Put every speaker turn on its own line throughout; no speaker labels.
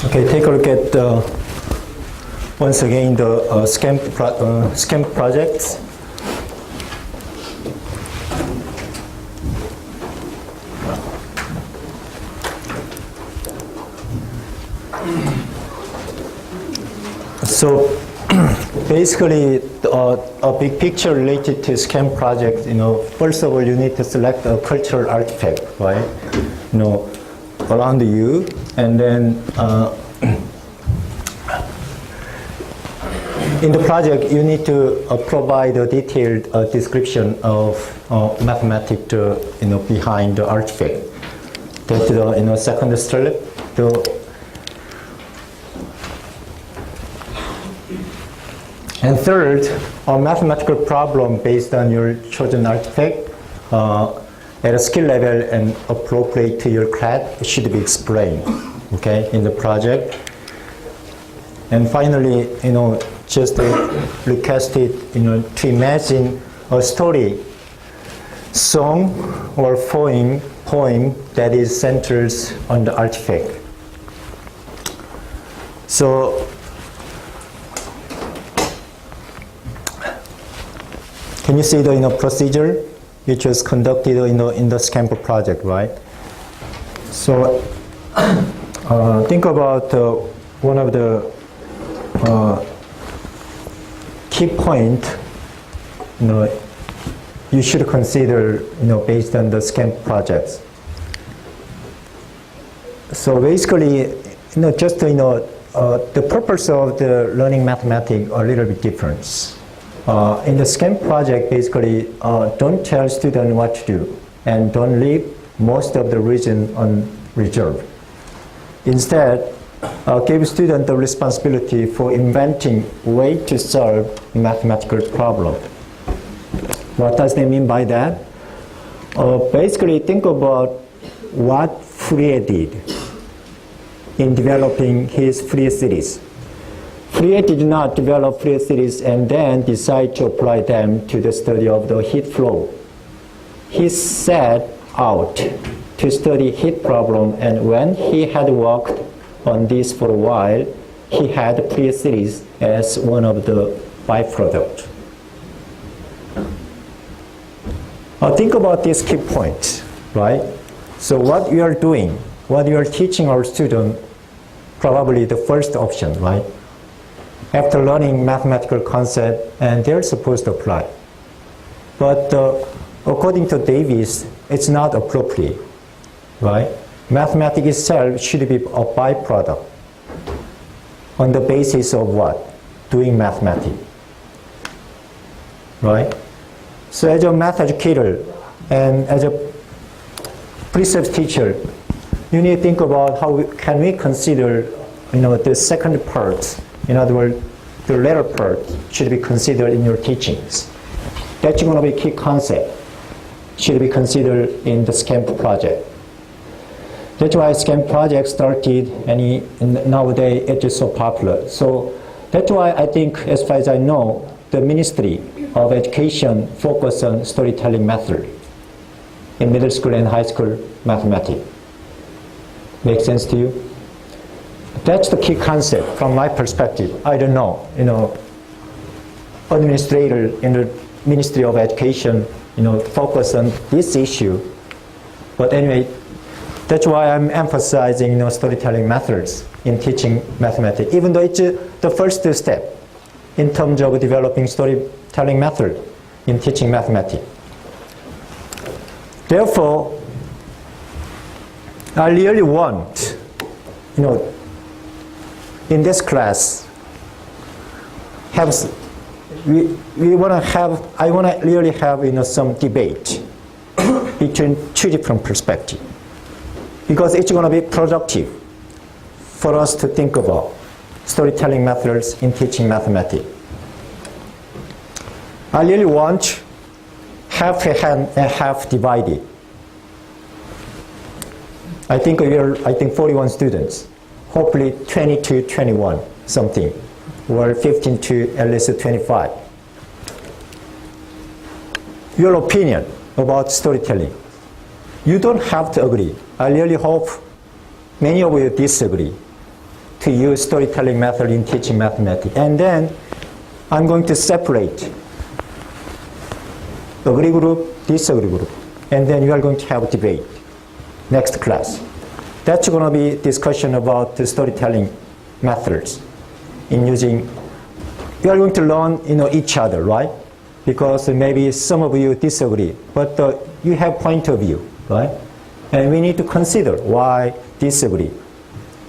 Okay, take a look at once again the SCAMP projects. So basically, a big picture related to SCAMP project. First of all, you need to select a cultural artifact, right? Around you, and then in the project you need to provide a detailed description of mathematics behind the artifact. That's the second step. And third, a mathematical problem based on your chosen artifact at a skill level and appropriate to your class should be explained, okay, in the project. And finally, just requested, to imagine a story, song, or poem that is centers on the artifact. So, can you see the procedure which was conducted in the SCAMP project, right? So think about one of the key point you should consider based on the SCAMP projects. So basically, just the purpose of the learning mathematics are a little bit different. In the SCAMP project, basically, don't tell students what to do and don't leave most of the region on reserve. Instead, give students the responsibility for inventing way to solve mathematical problem. What does that mean by that? Basically, think about what Fourier did in developing his Fourier series. Fourier did not develop Fourier series and then decide to apply them to the study of the heat flow. He set out to study heat problem, and when he had worked on this for a while, he had Fourier series as one of the byproducts. Think about these key points, right? So what you are doing, what you are teaching our students, probably the first option, right? After learning mathematical concept, and they're supposed to apply. But according to Davis, it's not appropriate, right? Mathematics itself should be a byproduct on the basis of what? Doing mathematics, right? So as a math educator and as a precept teacher, you need to think about how can we consider, the second part. In other words, the latter part should be considered in your teachings. That's going to be a key concept, should be considered in the SCAMP project. That's why SCAMP project started, and nowadays it is so popular. So that's why I think, as far as I know, the Ministry of Education focus on storytelling method in middle school and high school mathematics. Make sense to you? That's the key concept from my perspective. I don't know, administrator in the Ministry of Education, focus on this issue. But anyway, that's why I'm emphasizing, storytelling methods in teaching mathematics, even though it's the first step in terms of developing storytelling method in teaching mathematics. Therefore, I really want, in this class, I want to really have some debate between two different perspectives, because it's going to be productive for us to think about storytelling methods in teaching mathematics. I really want half and half divided. I think 41 students. Hopefully 20 to 21 something, or 15 to at least 25. Your opinion about storytelling. You don't have to agree. I really hope many of you disagree to use storytelling method in teaching mathematics. And then I'm going to separate agree group, disagree group. And then you are going to have a debate next class. That's going to be discussion about the storytelling methods in using, you are going to learn each other, right? Because maybe some of you disagree, but you have point of view, right? And we need to consider why disagree,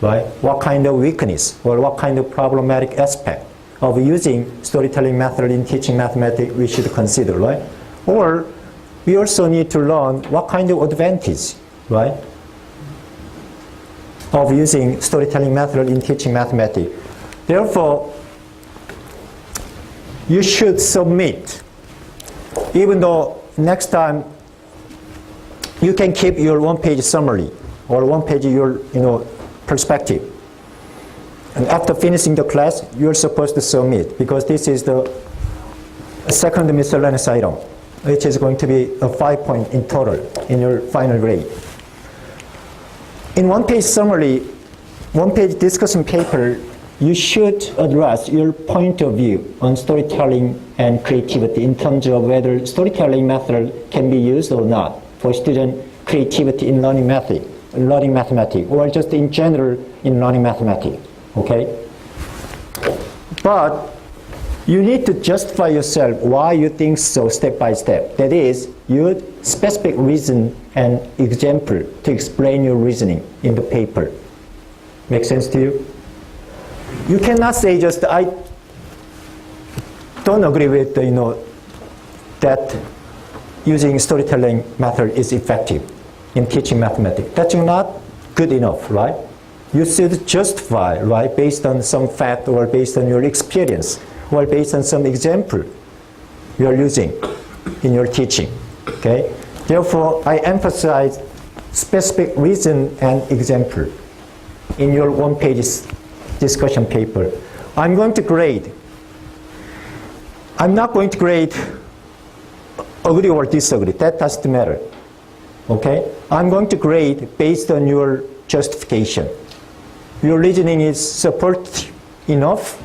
right? What kind of weakness or what kind of problematic aspect of using storytelling method in teaching mathematics we should consider, right? Or we also need to learn what kind of advantage, right, of using storytelling method in teaching mathematics. Therefore, you should submit, even though next time you can keep your one-page summary or one-page your perspective. And after finishing the class, you're supposed to submit, because this is the second miscellaneous item, which is going to be a 5 point in total in your final grade. In one-page summary, one-page discussion paper, you should address your point of view on storytelling and creativity in terms of whether storytelling method can be used or not for student creativity in learning mathematics, or just in general in learning mathematics, okay? But you need to justify yourself why you think so step by step. That is, your specific reason and example to explain your reasoning in the paper. Make sense to you? You cannot say just, I don't agree with, that using storytelling method is effective in teaching mathematics. That's not good enough, right? You should justify, right, based on some fact or based on your experience or based on some example you are using in your teaching, okay? Therefore, I emphasize specific reason and example in your one-page discussion paper. I'm going to grade. I'm not going to grade agree or disagree. That doesn't matter, okay? I'm going to grade based on your justification. Your reasoning is supportive enough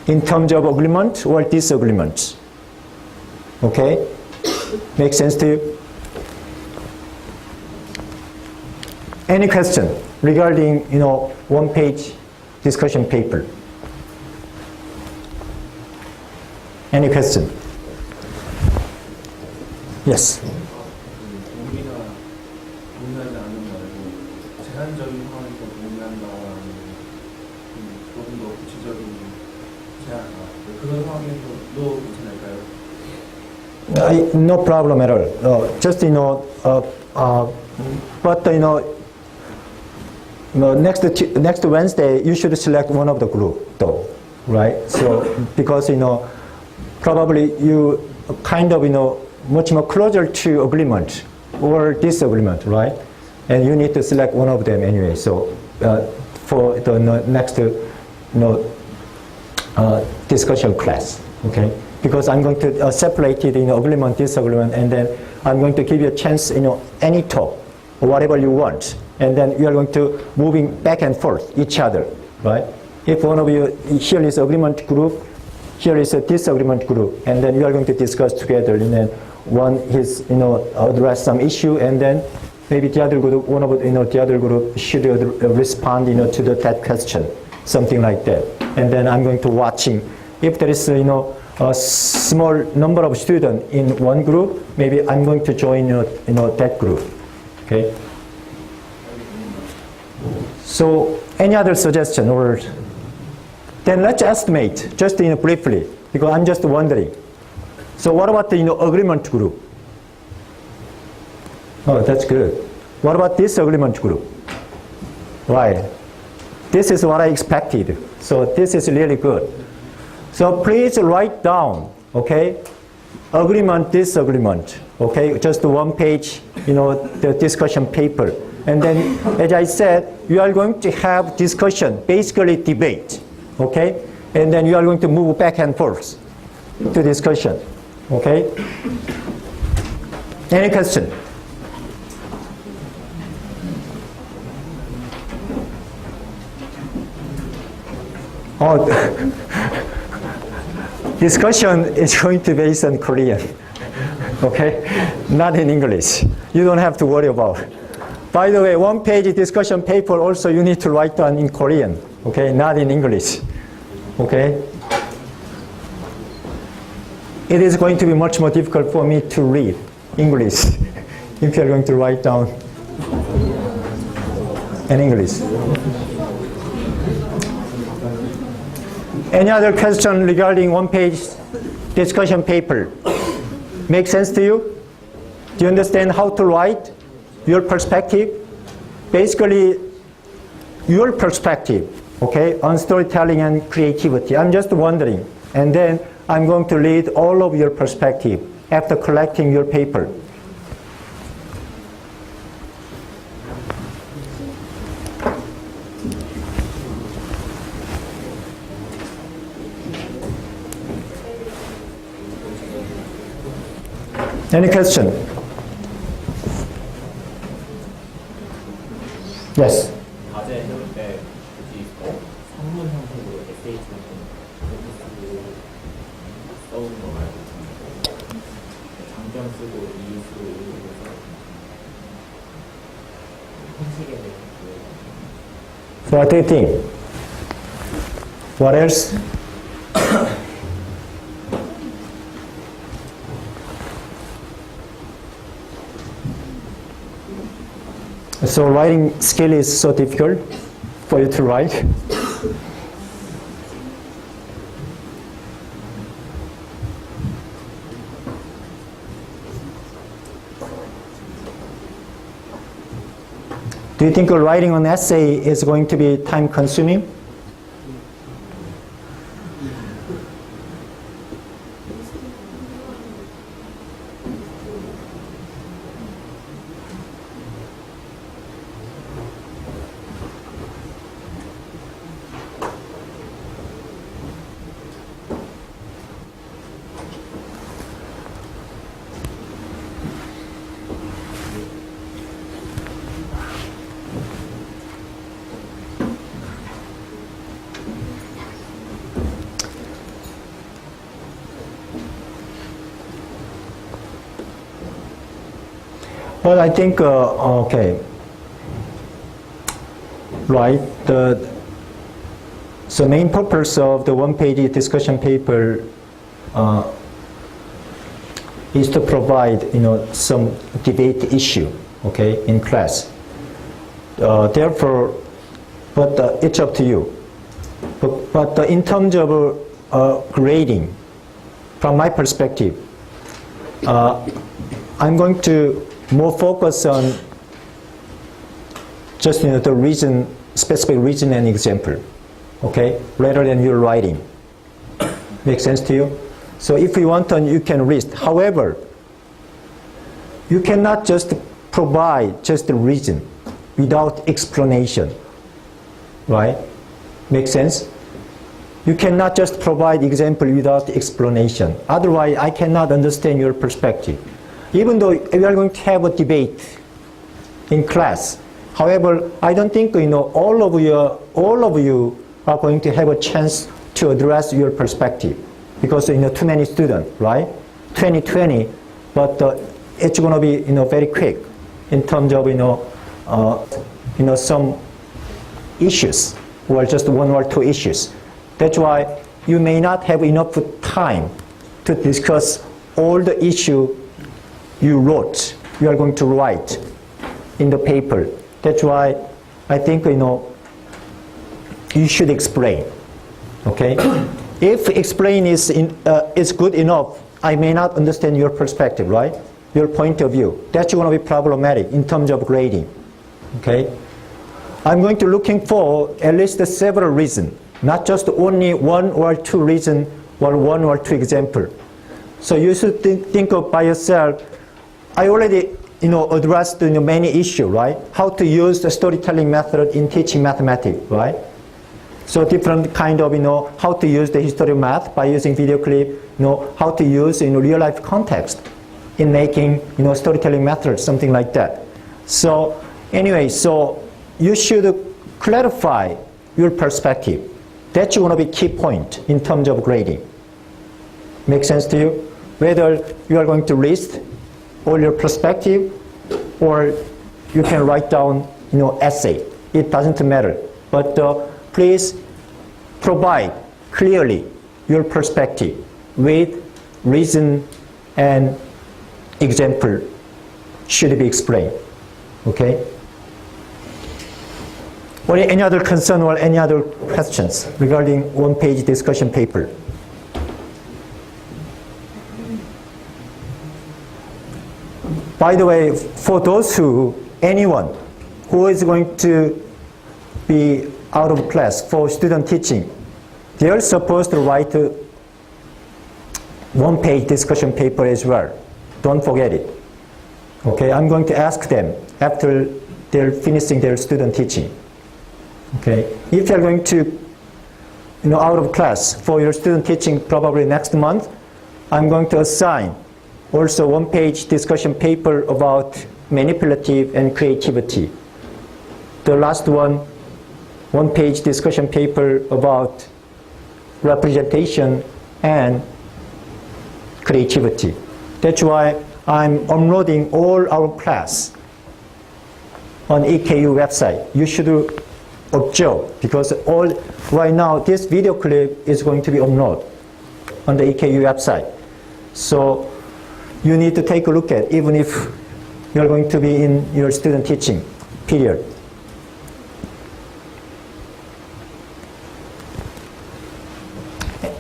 in terms of agreement or disagreement, okay? Make sense to you? Any question regarding, one-page discussion paper? Any question? Yes.
우리가 동의하지 않는 말고 제한적인 상황에서 동의한다라는 조금 더 구체적인 제한, 그런 상황에서도 괜찮을까요?
No problem at all. Just but next Wednesday you should select one of the group, though, right? So because probably you kind of much more closer to agreement or disagreement, right? And you need to select one of them anyway. So for the next discussion class, okay? Because I'm going to separate it in agreement, disagreement, and then I'm going to give you a chance, any talk, or whatever you want. And then you are going to moving back and forth each other, right? If one of you, here is agreement group, here is a disagreement group, and then you are going to discuss together, and then one is, address some issue, and then maybe the other group, one of the other group should respond, to that question, something like that. And then I'm going to watching. If there is, a small number of students in one group, maybe I'm going to join, that group, okay? So, any other suggestion, or then let's estimate, just briefly, because I'm just wondering. So what about the agreement group? Oh, that's good. What about this agreement group? Right. This is what I expected. So this is really good. So please write down, okay? Agreement, disagreement, okay? Just one page, the discussion paper. And then, as I said, you are going to have discussion, basically debate, okay? And then you are going to move back and forth to discussion, okay? Any question? Oh, discussion is going to be based on Korean, okay? Not in English. You don't have to worry about. By the way, one-page discussion paper also you need to write down in Korean, okay? Not in English, okay? It is going to be much more difficult for me to read English if you're going to write down in English. Any other question regarding one-page discussion paper? Make sense to you? Do you understand how to write? Your perspective? Basically, your perspective, okay, on storytelling and creativity. I'm just wondering. And then I'm going to read all of your perspective after collecting your paper. Any question? Yes.
과제 해올 때 굳이 산문 형식으로 에세이처럼 써오는 거 말고 장점 쓰고 이유 쓰고 이런 거서 형식에 대한
So what do you think? What else? So writing skill is so difficult for you to write. Do you think writing an essay is going to be time consuming? Well, I think, okay, right, so main purpose of the one-page discussion paper is to provide, some debate issue, okay, in class. Therefore, but it's up to you. But in terms of grading, from my perspective, I'm going to more focus on just the reason, specific reason and example, okay, rather than your writing. Make sense to you? So if you want to, you can list. However, you cannot just provide just the reason without explanation, right? Make sense? You cannot just provide example without explanation. Otherwise, I cannot understand your perspective. Even though we are going to have a debate in class, however, I don't think all of you are going to have a chance to address your perspective because too many students, right? 2020, but it's going to be very quick in terms of some issues or just one or two issues. That's why you may not have enough time to discuss all the issue you wrote, you are going to write in the paper. That's why I think you should explain. Okay? If explain is good enough, I may not understand your perspective, right? Your point of view. That's going to be problematic in terms of grading. Okay? I'm going to looking for at least several reasons, not just only one or two reasons or one or two examples. So you should think of by yourself. I already addressed many issues, right? How to use the storytelling method in teaching mathematics, right? So different kind of how to use the history of math by using video clip, how to use in real life context in making storytelling methods, something like that. So anyway, so you should clarify your perspective That's going to be key point in terms of grading. Make sense to you? Whether you are going to list all your perspective or you can write down, essay. It doesn't matter. But please provide clearly your perspective with reason and example should be explained. Okay? Or any other concern or any other questions regarding one-page discussion paper? By the way, for anyone who is going to be out of class for student teaching, they are supposed to write a one-page discussion paper as well. Don't forget it. Okay, I'm going to ask them after they're finishing their student teaching. Okay, if you're going to, out of class for your student teaching probably next month, I'm going to assign also one-page discussion paper about manipulative and creativity. The last one-page discussion paper about representation and creativity. That's why I'm uploading all our class on EKU website. You should observe because right now this video clip is going to be uploaded on the EKU website. So you need to take a look at even if you're going to be in your student teaching period.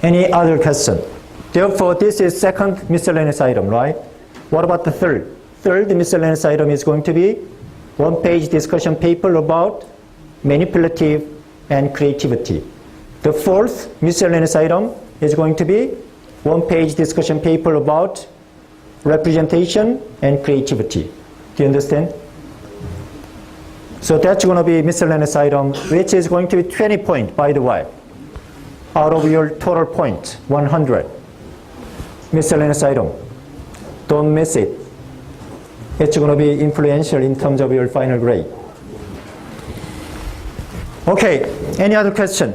Any other question? Therefore, this is second miscellaneous item, right? What about the third? Third miscellaneous item is going to be one-page discussion paper about manipulative and creativity. The fourth miscellaneous item is going to be one-page discussion paper about representation and creativity. Do you understand? So that's going to be miscellaneous item, which is going to be 20 points, by the way, out of your total point, 100. Miscellaneous item. Don't miss it. It's going to be influential in terms of your final grade. Okay, any other question?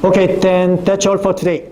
Okay, then that's all for today.